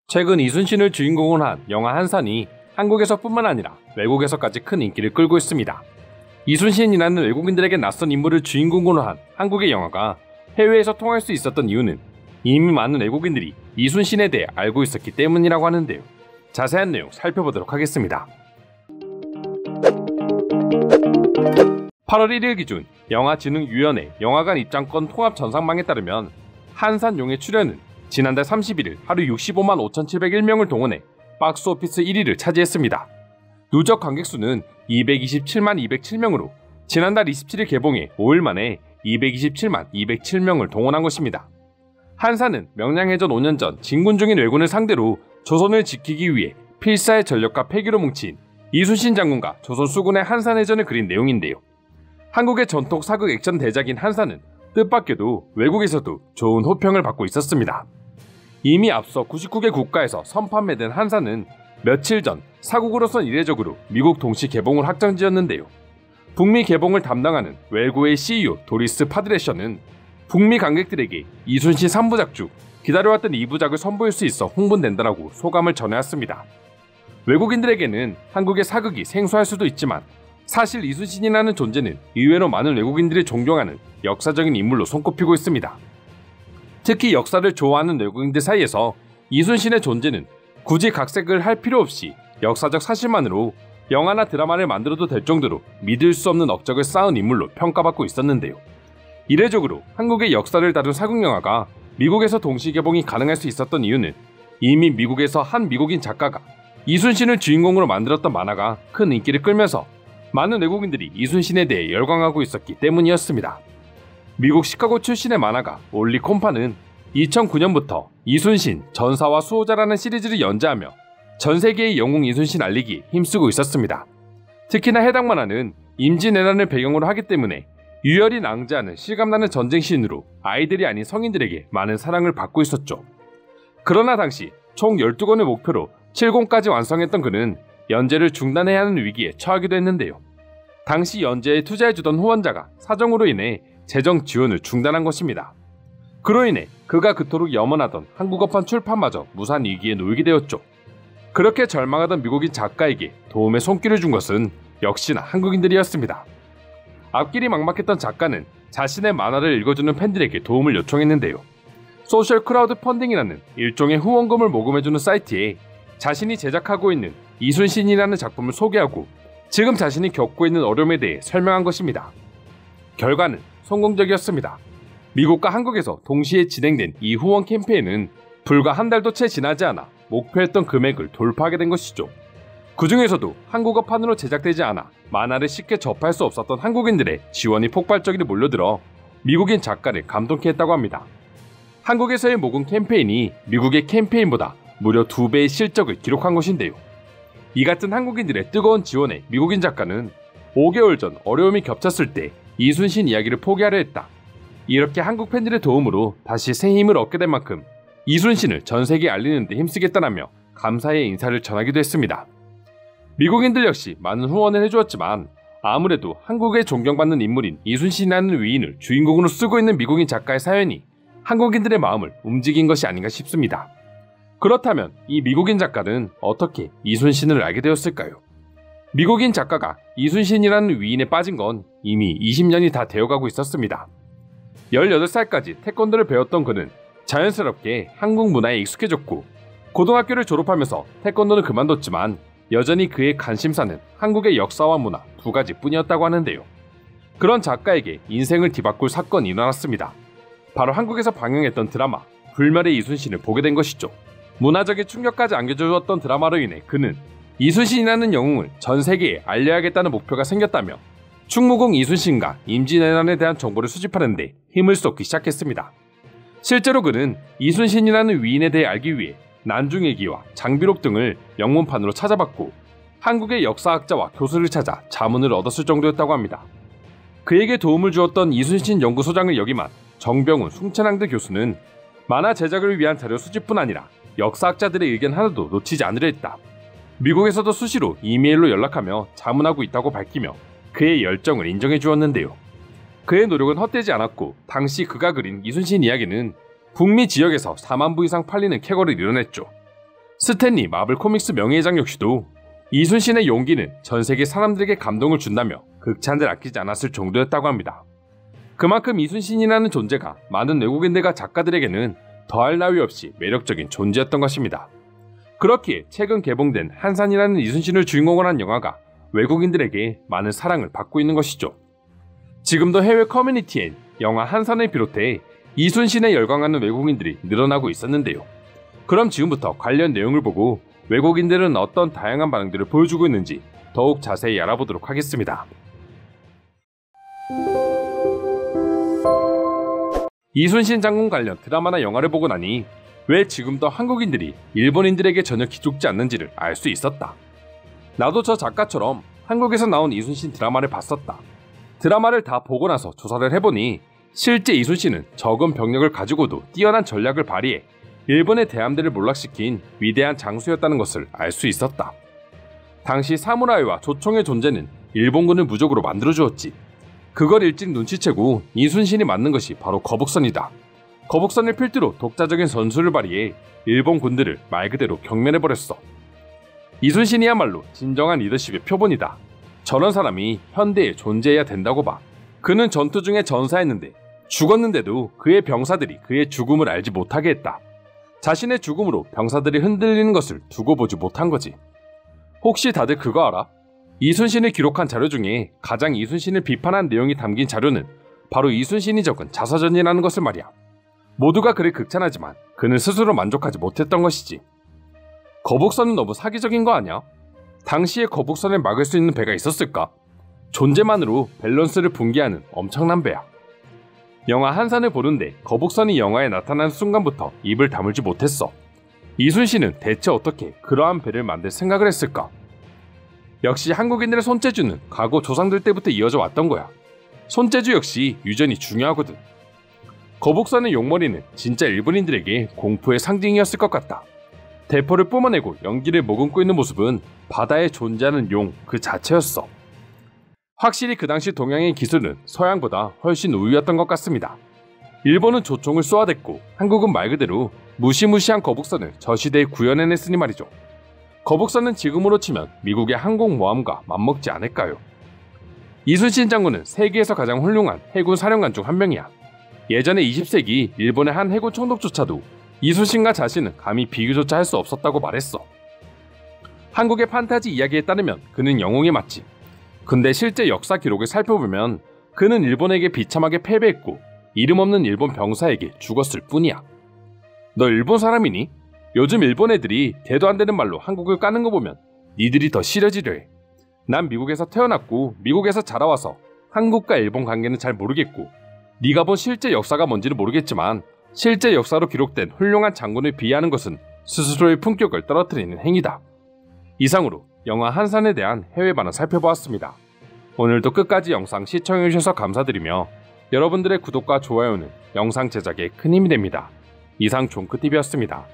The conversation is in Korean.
최근 이순신을 주인공으로 한 영화 한산이 한국에서뿐만 아니라 외국에서까지 큰 인기를 끌고 있습니다. 이순신이라는 외국인들에게 낯선 인물을 주인공으로 한 한국의 영화가 해외에서 통할 수 있었던 이유는 이미 많은 외국인들이 이순신에 대해 알고 있었기 때문이라고 하는데요. 자세한 내용 살펴보도록 하겠습니다. 8월 1일 기준 영화진흥위원회 영화관 입장권 통합 전산망에 따르면 한산용의 출연은 지난달 31일 하루 65만 5,701명을 동원해 박스오피스 1위를 차지했습니다. 누적 관객수는 227만 207명으로 지난달 27일 개봉해 5일 만에 227만 207명을 동원한 것입니다. 한산은 명량해전 5년 전 진군 중인 왜군을 상대로 조선을 지키기 위해 필사의 전력과 패기로 뭉친 이순신 장군과 조선 수군의 한산해전을 그린 내용인데요. 한국의 전통 사극 액션 대작인 한산은 뜻밖에도 외국에서도 좋은 호평을 받고 있었습니다. 이미 앞서 99개 국가에서 선판매된 한산은 며칠 전 사국으로선 이례적으로 미국 동시 개봉을 확정지었는데요. 북미 개봉을 담당하는 웰고의 CEO 도리스 파드레셔는 북미 관객들에게 이순신 3부작 중 기다려왔던 2부작을 선보일 수 있어 흥분된다라고 소감을 전해왔습니다. 외국인들에게는 한국의 사극이 생소할 수도 있지만 사실 이순신이라는 존재는 의외로 많은 외국인들이 존경하는 역사적인 인물로 손꼽히고 있습니다. 특히 역사를 좋아하는 외국인들 사이에서 이순신의 존재는 굳이 각색을 할 필요 없이 역사적 사실만으로 영화나 드라마를 만들어도 될 정도로 믿을 수 없는 업적을 쌓은 인물로 평가받고 있었는데요. 이례적으로 한국의 역사를 다룬 사극영화가 미국에서 동시 개봉이 가능할 수 있었던 이유는 이미 미국에서 한 미국인 작가가 이순신을 주인공으로 만들었던 만화가 큰 인기를 끌면서 많은 외국인들이 이순신에 대해 열광하고 있었기 때문이었습니다. 미국 시카고 출신의 만화가 올리 콤파는 2009년부터 이순신, 전사와 수호자라는 시리즈를 연재하며 전 세계의 영웅 이순신 알리기에 힘쓰고 있었습니다. 특히나 해당 만화는 임진왜란을 배경으로 하기 때문에 유혈이 낭자하는 실감나는 전쟁신으로 아이들이 아닌 성인들에게 많은 사랑을 받고 있었죠. 그러나 당시 총 12권을 목표로 7권까지 완성했던 그는 연재를 중단해야 하는 위기에 처하기도 했는데요. 당시 연재에 투자해주던 후원자가 사정으로 인해 재정 지원을 중단한 것입니다. 그로 인해 그가 그토록 염원하던 한국어판 출판마저 무산 위기에 놓이게 되었죠. 그렇게 절망하던 미국인 작가에게 도움의 손길을 준 것은 역시나 한국인들이었습니다. 앞길이 막막했던 작가는 자신의 만화를 읽어주는 팬들에게 도움을 요청했는데요. 소셜 크라우드 펀딩이라는 일종의 후원금을 모금해주는 사이트에 자신이 제작하고 있는 이순신이라는 작품을 소개하고 지금 자신이 겪고 있는 어려움에 대해 설명한 것입니다. 결과는 성공적이었습니다. 미국과 한국에서 동시에 진행된 이 후원 캠페인은 불과 한 달도 채 지나지 않아 목표했던 금액을 돌파하게 된 것이죠. 그 중에서도 한국어판으로 제작되지 않아 만화를 쉽게 접할 수 없었던 한국인들의 지원이 폭발적으로 몰려들어 미국인 작가를 감동케 했다고 합니다. 한국에서의 모금 캠페인이 미국의 캠페인보다 무려 2배의 실적을 기록한 것인데요. 이 같은 한국인들의 뜨거운 지원에 미국인 작가는 5개월 전 어려움이 겹쳤을 때 이순신 이야기를 포기하려 했다. 이렇게 한국 팬들의 도움으로 다시 새 힘을 얻게 된 만큼 이순신을 전 세계에 알리는 데 힘쓰겠다라며 감사의 인사를 전하기도 했습니다. 미국인들 역시 많은 후원을 해주었지만 아무래도 한국의 존경받는 인물인 이순신이라는 위인을 주인공으로 쓰고 있는 미국인 작가의 사연이 한국인들의 마음을 움직인 것이 아닌가 싶습니다. 그렇다면 이 미국인 작가는 어떻게 이순신을 알게 되었을까요? 미국인 작가가 이순신이라는 위인에 빠진 건 이미 20년이 다 되어가고 있었습니다. 18살까지 태권도를 배웠던 그는 자연스럽게 한국 문화에 익숙해졌고 고등학교를 졸업하면서 태권도는 그만뒀지만 여전히 그의 관심사는 한국의 역사와 문화 두 가지뿐이었다고 하는데요. 그런 작가에게 인생을 뒤바꿀 사건이 일어났습니다. 바로 한국에서 방영했던 드라마 불멸의 이순신을 보게 된 것이죠. 문화적인 충격까지 안겨주었던 드라마로 인해 그는 이순신이라는 영웅을 전 세계에 알려야겠다는 목표가 생겼다며 충무공 이순신과 임진왜란에 대한 정보를 수집하는 데 힘을 쏟기 시작했습니다. 실제로 그는 이순신이라는 위인에 대해 알기 위해 난중일기와 장비록 등을 영문판으로 찾아봤고 한국의 역사학자와 교수를 찾아 자문을 얻었을 정도였다고 합니다. 그에게 도움을 주었던 이순신 연구소장을 역임한 정병훈, 숭천항대 교수는 만화 제작을 위한 자료 수집뿐 아니라 역사학자들의 의견 하나도 놓치지 않으려 했다. 미국에서도 수시로 이메일로 연락하며 자문하고 있다고 밝히며 그의 열정을 인정해 주었는데요. 그의 노력은 헛되지 않았고 당시 그가 그린 이순신 이야기는 북미 지역에서 4만 부 이상 팔리는 쾌거를 이뤄냈죠. 스탠리 마블 코믹스 명예회장 역시도 이순신의 용기는 전 세계 사람들에게 감동을 준다며 극찬을 아끼지 않았을 정도였다고 합니다. 그만큼 이순신이라는 존재가 많은 외국인들과 작가들에게는 더할 나위 없이 매력적인 존재였던 것입니다. 그렇기에 최근 개봉된 한산이라는 이순신을 주인공으로 한 영화가 외국인들에게 많은 사랑을 받고 있는 것이죠. 지금도 해외 커뮤니티엔 영화 한산을 비롯해 이순신에 열광하는 외국인들이 늘어나고 있었는데요. 그럼 지금부터 관련 내용을 보고 외국인들은 어떤 다양한 반응들을 보여주고 있는지 더욱 자세히 알아보도록 하겠습니다. 이순신 장군 관련 드라마나 영화를 보고 나니 왜 지금도 한국인들이 일본인들에게 전혀 기죽지 않는지를 알 수 있었다. 나도 저 작가처럼 한국에서 나온 이순신 드라마를 봤었다. 드라마를 다 보고 나서 조사를 해보니 실제 이순신은 적은 병력을 가지고도 뛰어난 전략을 발휘해 일본의 대함대를 몰락시킨 위대한 장수였다는 것을 알 수 있었다. 당시 사무라이와 조총의 존재는 일본군을 무적으로 만들어주었지. 그걸 일찍 눈치채고 이순신이 만든 것이 바로 거북선이다. 거북선을 필두로 독자적인 전술을 발휘해 일본 군들을 말 그대로 경멸해버렸어. 이순신이야말로 진정한 리더십의 표본이다. 저런 사람이 현대에 존재해야 된다고 봐. 그는 전투 중에 전사했는데 죽었는데도 그의 병사들이 그의 죽음을 알지 못하게 했다. 자신의 죽음으로 병사들이 흔들리는 것을 두고 보지 못한 거지. 혹시 다들 그거 알아? 이순신을 기록한 자료 중에 가장 이순신을 비판한 내용이 담긴 자료는 바로 이순신이 적은 자서전이라는 것을 말이야. 모두가 그를 극찬하지만 그는 스스로 만족하지 못했던 것이지. 거북선은 너무 사기적인 거 아니야? 당시에 거북선을 막을 수 있는 배가 있었을까? 존재만으로 밸런스를 붕괴하는 엄청난 배야. 영화 한산을 보는데 거북선이 영화에 나타난 순간부터 입을 다물지 못했어. 이순신은 대체 어떻게 그러한 배를 만들 생각을 했을까? 역시 한국인들의 손재주는 과거 조상들 때부터 이어져 왔던 거야. 손재주 역시 유전이 중요하거든. 거북선의 용머리는 진짜 일본인들에게 공포의 상징이었을 것 같다. 대포를 뿜어내고 연기를 머금고 있는 모습은 바다에 존재하는 용 그 자체였어. 확실히 그 당시 동양의 기술은 서양보다 훨씬 우위였던 것 같습니다. 일본은 조총을 쏘아댔고 한국은 말 그대로 무시무시한 거북선을 저 시대에 구현해냈으니 말이죠. 거북선은 지금으로 치면 미국의 항공모함과 맞먹지 않을까요? 이순신 장군은 세계에서 가장 훌륭한 해군 사령관 중 한 명이야. 예전에 20세기 일본의 한 해군 총독조차도 이순신과 자신은 감히 비교조차 할 수 없었다고 말했어. 한국의 판타지 이야기에 따르면 그는 영웅에 맞지. 근데 실제 역사 기록을 살펴보면 그는 일본에게 비참하게 패배했고 이름 없는 일본 병사에게 죽었을 뿐이야. 너 일본 사람이니? 요즘 일본 애들이 대도 안 되는 말로 한국을 까는 거 보면 니들이 더 싫어지려 해. 난 미국에서 태어났고 미국에서 자라와서 한국과 일본 관계는 잘 모르겠고 네가 본 실제 역사가 뭔지는 모르겠지만 실제 역사로 기록된 훌륭한 장군을 비하하는 것은 스스로의 품격을 떨어뜨리는 행위다. 이상으로 영화 한산에 대한 해외 반응 살펴보았습니다. 오늘도 끝까지 영상 시청해주셔서 감사드리며 여러분들의 구독과 좋아요는 영상 제작에 큰 힘이 됩니다. 이상 종크TV였습니다.